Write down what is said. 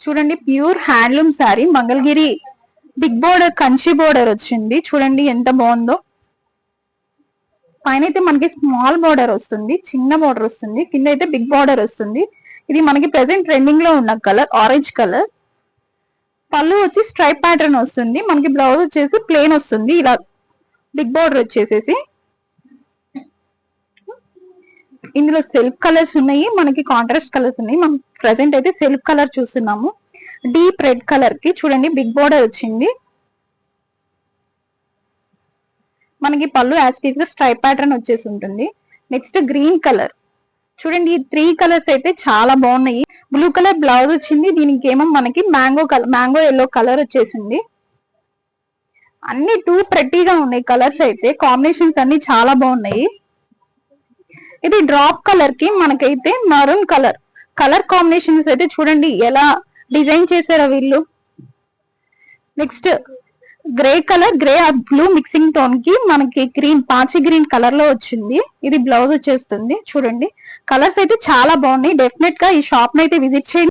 చూడండి pure handloom sari, Mangalagiri big border Kanchi border వచ్చింది. చూడండి ఎంత బాగుందో. పైన అయితే మనకి స్మాల్ బోర్డర్ వస్తుంది, చిన్న బోర్డర్ వస్తుంది, కింద అయితే బిగ్ బోర్డర్ వస్తుంది. ఇది మనకి ప్రెసెంట్ ట్రెండింగ్ లో ఉన్న కలర్ ఆరెంజ్ కలర్. పళ్ళు వచ్చి స్ట్రైప్ ప్యాటర్న్ వస్తుంది, మనకి బ్లౌజ్ వచ్చేసి ప్లేన్ వస్తుంది. ఇలా బిగ్ బోర్డర్ వచ్చేసేసి ఇందులో సెల్ఫ్ కలర్స్ ఉన్నాయి, మనకి కాంట్రాస్ట్ కలర్స్ ఉన్నాయి. మనం ప్రెసెంట్ అయితే సెల్ఫ్ కలర్ చూస్తున్నాము. డీప్ రెడ్ కలర్ కి చూడండి బిగ్ బోర్డర్ వచ్చింది. మనకి పళ్ళు యాస్టీస్ గా స్ట్రైప్ ప్యాటర్న్ వచ్చేసి ఉంటుంది. నెక్స్ట్ గ్రీన్ కలర్ చూడండి. ఈ 3 కలర్స్ అయితే చాలా బాగున్నాయి. బ్లూ కలర్ బ్లౌజ్ వచ్చింది, దీనికి ఏమో మనకి మ్యాంగో ఎల్లో కలర్ వచ్చేసింది. అన్ని టూ ప్రెట్టీగా ఉన్నాయి కలర్స్ అయితే. కాంబినేషన్స్ అన్ని చాలా బాగున్నాయి. ఇది డ్రాప్ కలర్ కి మనకైతే మరూన్ కలర్ కాంబినేషన్స్ అయితే చూడండి ఎలా డిజైన్ చేశారో వీళ్ళు. Next grey colour, grey blue mixing tone కి మనకి గ్రీన్, పాచి గ్రీన్ కలర్ లో వచ్చింది. ఇది బ్లౌజ్ వచ్చేస్తుంది. చూడండి కలర్స్ అయితే చాలా బాగున్నాయి. డెఫినెట్ గా ఈ షాప్ ని అయితే విజిట్ చేయండి.